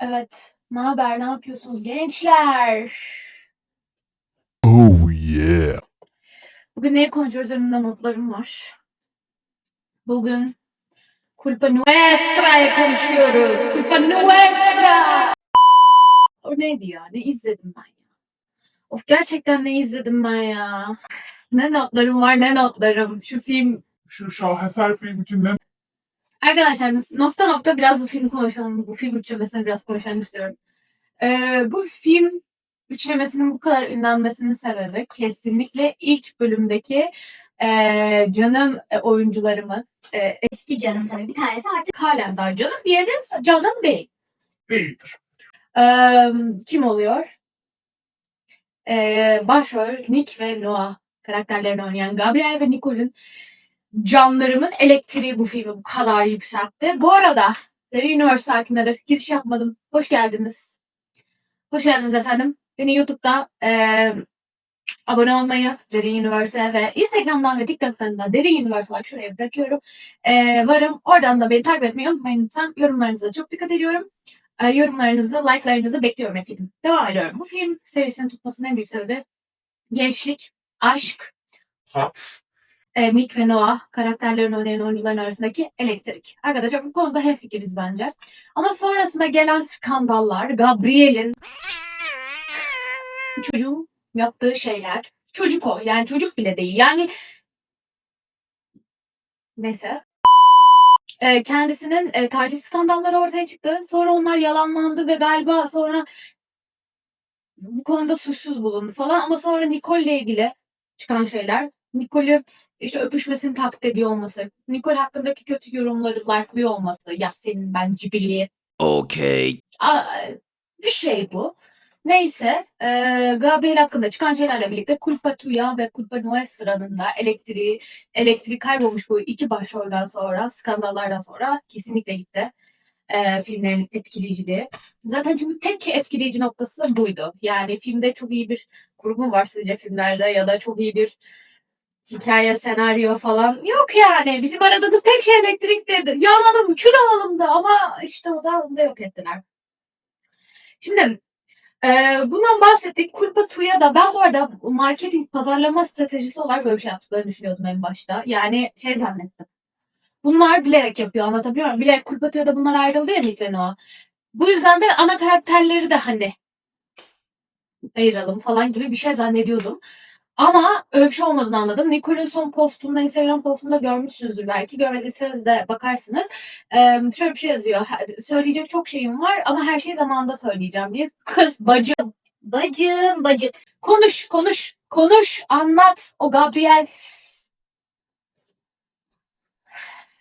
Evet. Ne haber? Ne yapıyorsunuz gençler? Oh yeah. Bugün neyi konuşuyoruz? Önümde notlarım var. Bugün Culpa Nuestra'yı konuşuyoruz. Culpa Nuestra. O neydi ya? Ne izledim ben ya? Of gerçekten ne izledim ben ya? Ne notlarım var ne notlarım. Şu film... Şu şaheser film içinden Arkadaşlar nokta nokta biraz bu filmi konuşalım. Bu film üçlemesini biraz konuşalım istiyorum. Bu film üçlemesinin bu kadar ünlenmesinin sebebi kesinlikle ilk bölümdeki canım oyuncularımın eski canım tabii bir tanesi artık halen daha canım, diğeri canım değil. değildir. Kim oluyor? Başrol Nick ve Noah karakterlerini oynayan Gabriel ve Nicole'un canlarımın elektriği bu filmi bu kadar yükseltti. Bu arada The Universe sakinleri giriş yapmadım. Hoş geldiniz. Hoş geldiniz efendim. Beni YouTube'da abone olmayı, Derin Universe'e ve Instagram'dan ve TikTok'tan da Derin Universe var. Şuraya bırakıyorum. Varım. Oradan da beni takip etmeyi unutmayın lütfen. Yorumlarınıza çok dikkat ediyorum. Yorumlarınızı, like'larınızı bekliyorum efendim. Devam ediyorum. Bu film serisinin tutmasının en büyük sebebi gençlik, aşk, Hat. Nick ve Noah karakterlerini oynayan oyuncuların arasındaki elektrik. Arkadaşlar bu konuda hemfikiriz bence. Ama sonrasında gelen skandallar, Gabriel'in çocuğun yaptığı şeyler. Çocuk o. Yani çocuk bile değil. Yani neyse. Kendisinin taciz skandalları ortaya çıktı. Sonra onlar yalanlandı ve galiba sonra bu konuda suçsuz bulundu falan. Ama sonra Nicole'le ilgili çıkan şeyler. Nicole'ü işte öpüşmesini taklit ediyor olması. Nicole hakkındaki kötü yorumları like'lıyor olması. Ya senin ben cibilliye. Okay. Bir şey bu. Neyse, Gabriel hakkında çıkan şeylerle birlikte Culpa Tuya ve Culpa Nuestra'nın da elektriği kaybolmuş bu iki başrolden sonra, skandallardan sonra kesinlikle gitti. Filmlerin etkileyiciliği. Zaten çünkü tek etkileyici noktası buydu. Yani filmde çok iyi bir kurgu var sizce filmlerde ya da çok iyi bir hikaye, senaryo falan yok yani. Bizim aradığımız tek şey elektrikti. Yanalım, kül alalım da ama işte o da yok ettiler. Şimdi bundan bahsettik. Culpa Tuya da ben bu arada marketing pazarlama stratejisi olarak böyle bir şey yaptıklarını düşünüyordum en başta. Yani şey zannettim. Bunlar bilerek yapıyor, anlatabiliyor muyum? Bilerek Culpa Tuya da bunlar ayrıldı ya Nick ve Noah. Bu yüzden de ana karakterleri de hani ayıralım falan gibi bir şey zannediyordum. Ama öyle bir şey olmadığını anladım. Nicole'in son postunda, Instagram postunda görmüşsünüzdür belki. Görmediyseniz de bakarsınız. Şöyle bir şey yazıyor. Söyleyecek çok şeyim var ama her şeyi zamanında söyleyeceğim diye. Kız, bacım. Bacım. Konuş, anlat. O Gabriel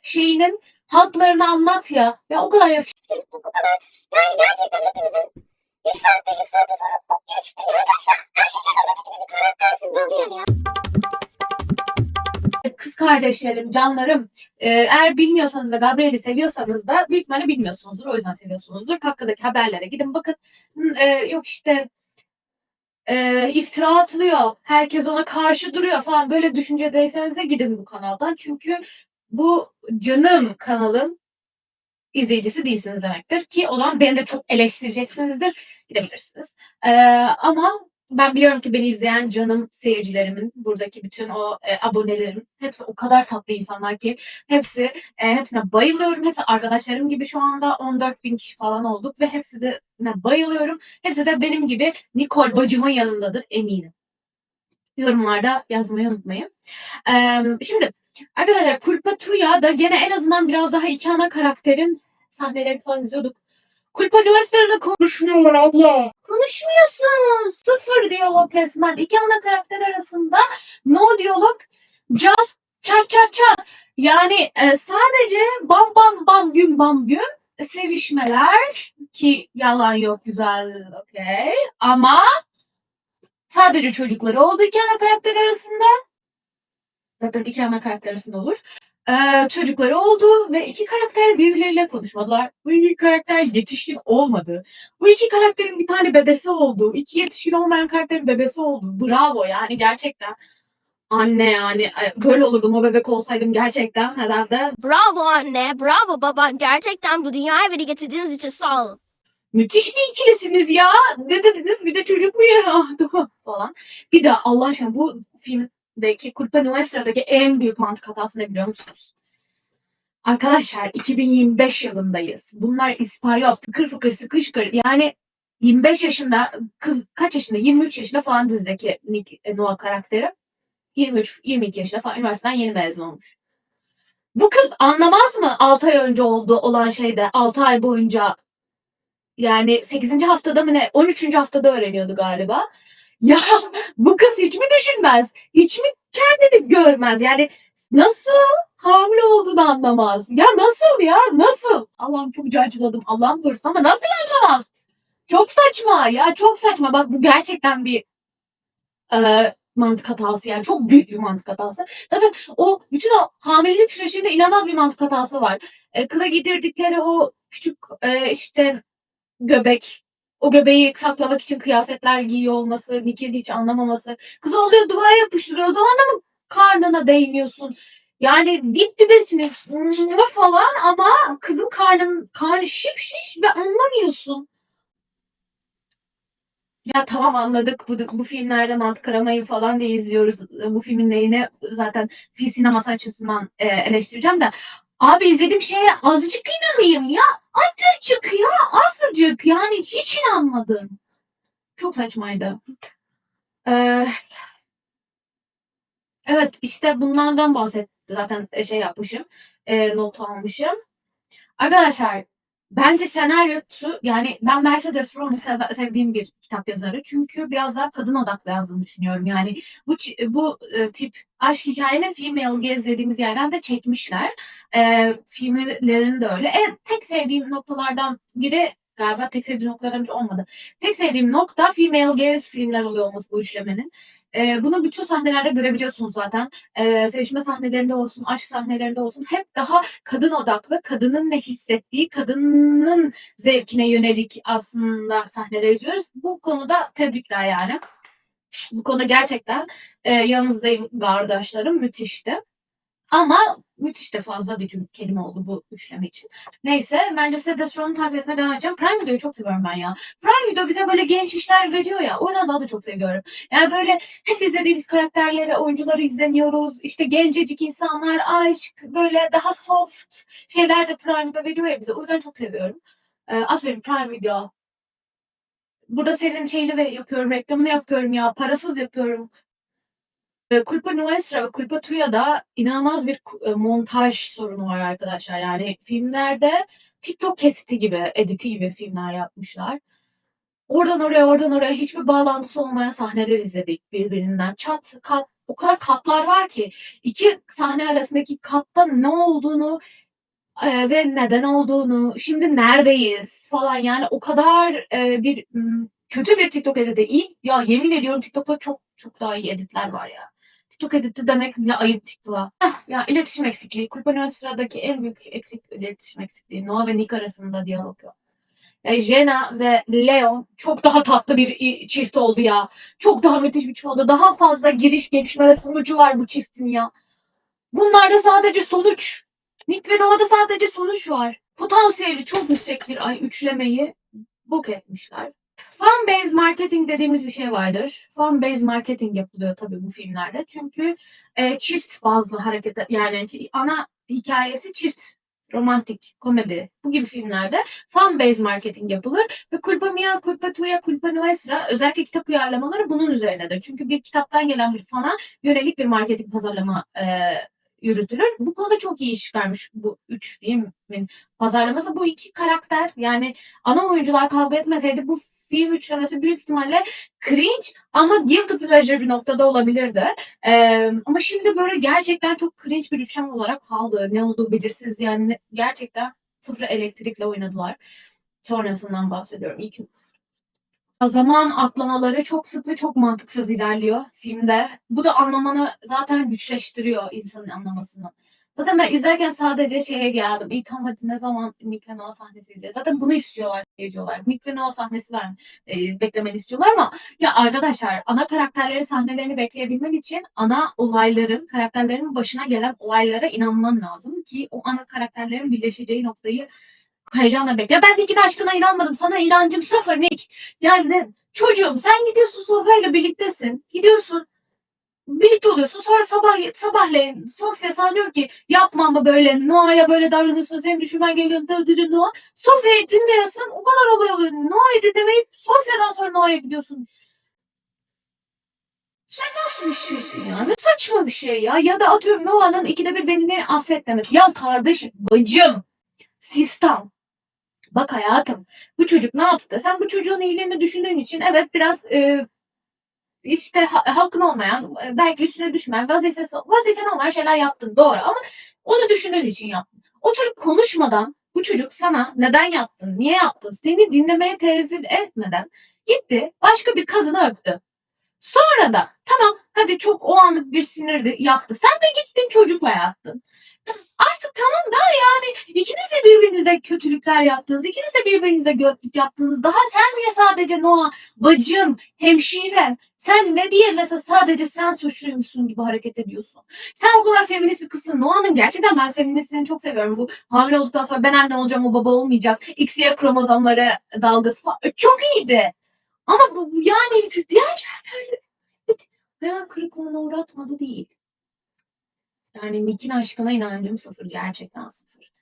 şeyinin hatlarını anlat ya. Ya o kadar yakışıklı. Bu kadar. Yani gerçekten hepimizin yükseltti sonra bok gibi çıktı. Arkadaşlar erkekler özeti gibi bir karaktersin Gabriel ya. Kız kardeşlerim, canlarım. Eğer bilmiyorsanız ve Gabriel'i seviyorsanız da büyük ihtimalle bilmiyorsunuzdur. O yüzden seviyorsunuzdur. Hakkındaki haberlere gidin bakın. Yok işte iftira atılıyor. Herkes ona karşı duruyor falan. Böyle düşüncedeyseniz de gidin bu kanaldan. Çünkü bu canım kanalın izleyicisi değilsiniz demektir. Ki o zaman beni de çok eleştireceksinizdir. Gidebilirsiniz. Ama ben biliyorum ki beni izleyen canım seyircilerimin, buradaki bütün o abonelerim hepsi o kadar tatlı insanlar ki hepsine bayılıyorum. Hepsi arkadaşlarım gibi şu anda 14.000 kişi falan olduk ve hepsi de bayılıyorum. Hepsi de benim gibi Nicole bacımın yanındadır eminim. Yorumlarda yazmayı unutmayın. Şimdi arkadaşlar Culpa Tuya da gene en azından biraz daha iki ana karakterin sahneleri falan izliyorduk. Culpa Nuestra'da Konuşmuyorlar abla. konuşmuyorsunuz. Sıfır diyalog resmen. İki ana karakter arasında no diyalog. Just çat çat çat. Yani sadece bam bam bam güm bam güm sevişmeler ki yalan yok güzel okey ama sadece çocukları oldu iki ana karakter arasında. Zaten iki ana karakter arasında olur. Çocukları oldu ve iki karakter birbirleriyle konuşmadılar. Bu iki karakter yetişkin olmadı. Bu iki karakterin bir tane bebesi oldu. İki yetişkin olmayan karakterin bebesi oldu. Bravo yani gerçekten. Anne yani böyle olurdum o bebek olsaydım gerçekten herhalde. Bravo anne, bravo baba. Gerçekten bu dünyaya beni getirdiğiniz için sağ olun. Müthiş bir ikilisiniz ya. Ne dediniz? Bir de çocuk mu ya? Falan. Bir de Allah aşkına bu filmdeki Culpa Nuestra'daki en büyük mantık hatası ne biliyor musunuz? Arkadaşlar 2025 yılındayız. Bunlar İspanyol fıkır fıkır sıkır şıkır. Yani 25 yaşında kız kaç yaşında? 23 yaşında falan dizideki Noah karakteri. 23-22 yaşında falan üniversiteden yeni mezun olmuş. Bu kız anlamaz mı 6 ay önce olan şeyde 6 ay boyunca yani 8. haftada mı ne 13. haftada öğreniyordu galiba. Ya bu kız hiç mi düşünmez? Hiç mi kendini görmez? Yani nasıl hamile olduğunu anlamaz? Ya nasıl ya? Nasıl? Allah'ım çok cacıladım. Allah'ım korusun ama nasıl anlamaz? Çok saçma ya çok saçma. Bak bu gerçekten bir mantık hatası yani çok büyük bir mantık hatası. Zaten o bütün o hamilelik sürecinde inanılmaz bir mantık hatası var. Kıza giydirdikleri o küçük işte göbek, o göbeği saklamak için kıyafetler giyiyor olması, Nicky'nin hiç anlamaması. Kız oluyor duvara yapıştırıyor. O zaman da mı karnına değmiyorsun? Yani dip dibesiniz falan ama kızın karnı şiş ve anlamıyorsun. Ya tamam anladık bu filmlerde mantık aramayı falan diye izliyoruz. Bu filmin neyine zaten film sineması açısından eleştireceğim de. Abi izlediğim şeye azıcık inanayım ya. Azıcık ya azıcık yani hiç inanmadım. Çok saçmaydı. Ee, evet işte bunlardan bahsetti zaten şey yapmışım. Not almışım. Arkadaşlar bence senaryosu yani ben Mercedes Fromm'u sevdiğim bir kitap yazarı. Çünkü biraz daha kadın odaklı yazdığını düşünüyorum. Yani bu tip aşk hikayeni Female Gaze dediğimiz yerden de çekmişler. Filmlerin de öyle. Tek sevdiğim noktalardan biri galiba tek sevdiğim noktalardan biri olmadı. Tek sevdiğim nokta Female Gaze filmler oluyor olması bu üçlemenin. Bunu bütün sahnelerde görebiliyorsunuz zaten. Sevişme sahnelerinde olsun, aşk sahnelerinde olsun hep daha kadın odaklı, kadının ne hissettiği, kadının zevkine yönelik aslında sahneler izliyoruz. Bu konuda tebrikler yani. Bu konuda gerçekten yanınızdayım kardeşlerim. Müthişti. Ama müthiş de fazla bir kelime oldu bu üçleme için. Neyse Mercedes Ron'u takip etmeye devam edeceğim. Prime Video'yu çok seviyorum ben ya. Prime Video bize böyle genç işler veriyor ya. O yüzden daha da çok seviyorum. Yani böyle hep izlediğimiz karakterleri, oyuncuları izleniyoruz. İşte gencecik insanlar, aşk, böyle daha soft şeyler de Prime Video veriyor ya bize. O yüzden çok seviyorum. Aferin Prime Video. Burada senin şeyini yapıyorum, reklamını yapıyorum ya. Parasız yapıyorum. Culpa Nuestra ve Culpa Tuya'da inanılmaz bir montaj sorunu var arkadaşlar. Yani filmlerde TikTok kesiti gibi, editi gibi filmler yapmışlar. Oradan oraya, oradan oraya hiçbir bağlantısı olmayan sahneler izledik birbirinden. Çat, kat, o kadar katlar var ki iki sahne arasındaki katta ne olduğunu ve neden olduğunu, şimdi neredeyiz falan yani o kadar kötü bir TikTok editi. İyi ya yemin ediyorum TikTok'ta çok çok daha iyi editler var ya. TikTok editi demek bile ayıp TikTok'a. Ya iletişim eksikliği. Kulüplerin sıradaki en büyük iletişim eksikliği. Noah ve Nick arasında diyalog yok. Yani Jenna ve Leon çok daha tatlı bir çift oldu ya. Çok daha müthiş bir çift oldu. Daha fazla giriş, gelişme ve sonucu var bu çiftin ya. Bunlarda sadece sonuç. Nick ve Noah'da sadece sonuç var. Potansiyeli çok yüksek bir üçlemeyi bok etmişler. Fan base marketing dediğimiz bir şey vardır. Fan base marketing yapılıyor tabii bu filmlerde. Çünkü çift bazlı hareket yani ana hikayesi çift romantik, komedi bu gibi filmlerde fan base marketing yapılır ve Culpa Mia, Culpa Tuya, Culpa Nuestra özellikle kitap uyarlamaları bunun üzerinedir. Çünkü bir kitaptan gelen bir fana yönelik bir marketing pazarlama yürütülür. Bu konuda çok iyi iş çıkarmış bu üç filmin pazarlaması. Bu iki karakter yani ana oyuncular kavga etmeseydi bu film üçlemesi büyük ihtimalle cringe ama guilty pleasure bir noktada olabilirdi. Ama şimdi böyle gerçekten çok cringe bir üçlem olarak kaldı. Ne olduğu belirsiz yani gerçekten sıfır elektrikle oynadılar. Sonrasından bahsediyorum. İlk zaman atlamaları çok sık ve çok mantıksız ilerliyor filmde. Bu da anlamanı zaten güçleştiriyor insanın anlamasını. Zaten ben izlerken sadece şeye geldim. İyi tamam hadi ne zaman Nick ve Noah sahnesi izleyeceğiz. Zaten bunu istiyorlar seyirci olarak. Nick ve Noah sahnesi beklemeni istiyorlar ama ya arkadaşlar ana karakterlerin sahnelerini bekleyebilmen için ana olayların, karakterlerin başına gelen olaylara inanman lazım ki o ana karakterlerin birleşeceği noktayı heyecanla bekliyor. Ben Nick'in aşkına inanmadım. Sana inancım sıfır Nick. Yani çocuğum sen gidiyorsun Sofya ile birliktesin. Gidiyorsun. Birlikte oluyorsun. Sonra sabahleyin Sofya sana diyor ki yapma ama böyle Noah'ya böyle davranıyorsun. Senin düşünmen gerekiyor. Noah. Sofya'yı dinliyorsun. O kadar olay oluyor. Noah'yı dinlemeyip Sofya'dan sonra Noah'ya gidiyorsun. Sen nasıl bir şeysin ya? Ne saçma bir şey ya. Ya da atıyorum Noah'nın ikide bir beni affet demesi. Ya kardeşim, bacım, sistem. Bak hayatım, bu çocuk ne yaptı? Sen bu çocuğun iyiliğini düşündüğün için evet biraz işte hakkın olmayan, belki üstüne düşmeyen, vazifen olmayan şeyler yaptın. Doğru ama onu düşündüğün için yaptın. Oturup konuşmadan bu çocuk sana neden yaptın, niye yaptın, seni dinlemeye tenezzül etmeden gitti başka bir kadını öptü. Sonra da tamam hadi çok o anlık bir sinirdi yaptı. Sen de gittin çocukla yattın. Artık tamam da yani ikiniz de birbirinize kötülükler yaptınız. İkiniz de birbirinize götlük yaptınız. Daha sen niye sadece Noah, bacın, hemşire, sen ne diye mesela sadece sen suçluymuşsun gibi hareket ediyorsun. Sen o kadar feminist bir kızsın. Noah'nın gerçekten ben feministliğini çok seviyorum. Bu hamile olduktan sonra ben anne olacağım o baba olmayacak. XY kromozomları dalgası falan. Çok iyiydi. Ama bu yani diğer yerlerde hayal kırıklığına uğratmadı değil. Yani Nick'in aşkına inancım sıfır. Gerçekten sıfır.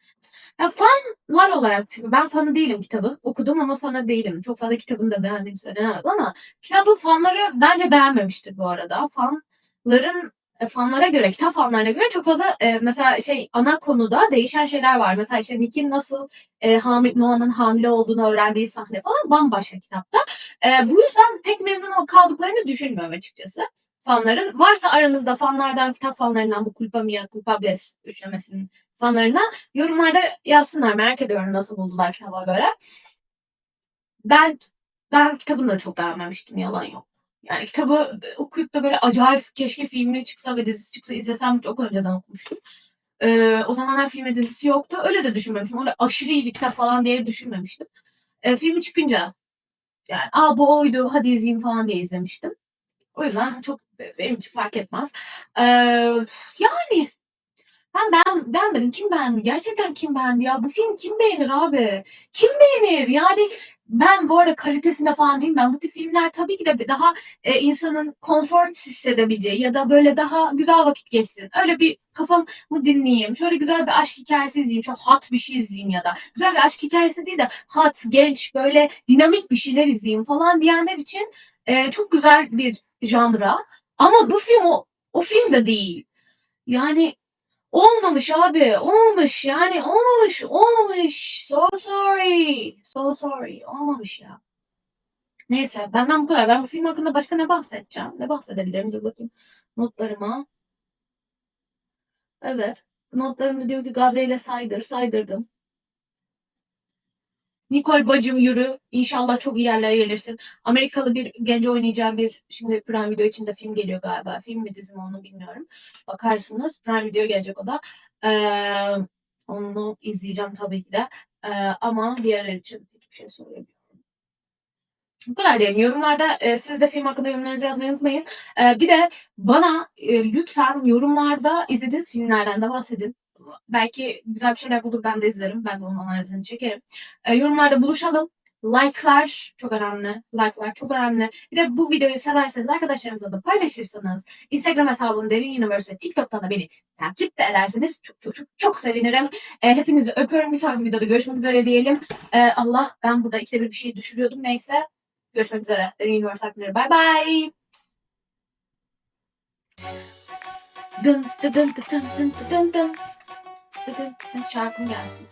Ya fanlar olarak ben fanı değilim kitabı. Okudum ama fanı değilim. Çok fazla kitabını da beğendiğim söylenemez ama kitabın fanları bence beğenmemiştir bu arada. Fanlara göre, kitap fanlarına göre çok fazla mesela ana konuda değişen şeyler var. Mesela işte Nick'in nasıl Noah'nın hamile olduğunu öğrendiği sahne falan bambaşka kitapta. Bu yüzden pek memnun kaldıklarını düşünmüyorum açıkçası. Fanların varsa aranızda fanlardan, kitap fanlarından bu Culpa Mia, Culpables üçlemesinin fanlarından yorumlarda yazsınlar. Merak ediyorum nasıl buldular kitaba göre. Ben kitabını da çok beğenmemiştim. Yalan yok. Yani kitabı okuyup da böyle acayip keşke filmi çıksa ve dizisi çıksa izlesem çok önceden okumuştum. O zamanlar filmi dizisi yoktu. Öyle de düşünmemiştim. Öyle aşırı iyi bir kitap falan diye düşünmemiştim. Filmi çıkınca yani bu oydu hadi izleyeyim falan diye izlemiştim. O yüzden çok benim için fark etmez. Yani ben beğenmedim. Kim beğendi? Gerçekten kim beğendi ya? Bu film kim beğenir abi? Kim beğenir? Yani ben bu arada kalitesinde falan değilim. Ben bu tip filmler tabii ki de daha insanın konfor hissedebileceği ya da böyle daha güzel vakit geçsin. Öyle bir kafamı dinleyeyim. Şöyle güzel bir aşk hikayesi izleyeyim. Çok hot bir şey izleyeyim ya da. Güzel bir aşk hikayesi değil de hot, genç, böyle dinamik bir şeyler izleyeyim falan diyenler için çok güzel bir janra. Ama bu film o film de değil. Yani olmamış abi. Olmamış yani. Olmamış. Olmamış. So sorry. So sorry. Olmamış ya. Neyse benden bu kadar. Ben bu film hakkında başka ne bahsedeceğim? Ne bahsedebilirim? Dur bakayım notlarıma. Evet. Notlarımda diyor ki Gabriel'e saydırdım. Nicole bacım yürü. İnşallah çok iyi yerlere gelirsin. Amerikalı bir genç oynayacağı şimdi Prime Video için de film geliyor galiba. Film mi dizi mi onu bilmiyorum. Bakarsınız. Prime Video gelecek o da. Onu izleyeceğim tabii ki de. Ama diğerler için hiçbir şey söylemiyorum. Bu kadar diyelim. Yorumlarda siz de film hakkında yorumlarınızı yazmayı unutmayın. Bir de bana lütfen yorumlarda izlediğiniz filmlerden de bahsedin. Belki güzel bir şeyler bulur ben de izlerim. Ben de onun analizini çekerim. Yorumlarda buluşalım. Like'lar çok önemli. Like'lar çok önemli. Bir de bu videoyu severseniz arkadaşlarınızla da paylaşırsanız Instagram hesabım Derin Universe, TikTok'tan da beni takip de ederseniz çok çok çok çok sevinirim. Hepinizi öpüyorum. Bir sonraki videoda görüşmek üzere diyelim. Allah ben burada ikide bir şey düşürüyordum. Neyse. Görüşmek üzere. Derin Universe hakları. Bye bye. Dın dın dın dın dın dın dın dın. Şarkım gelsin.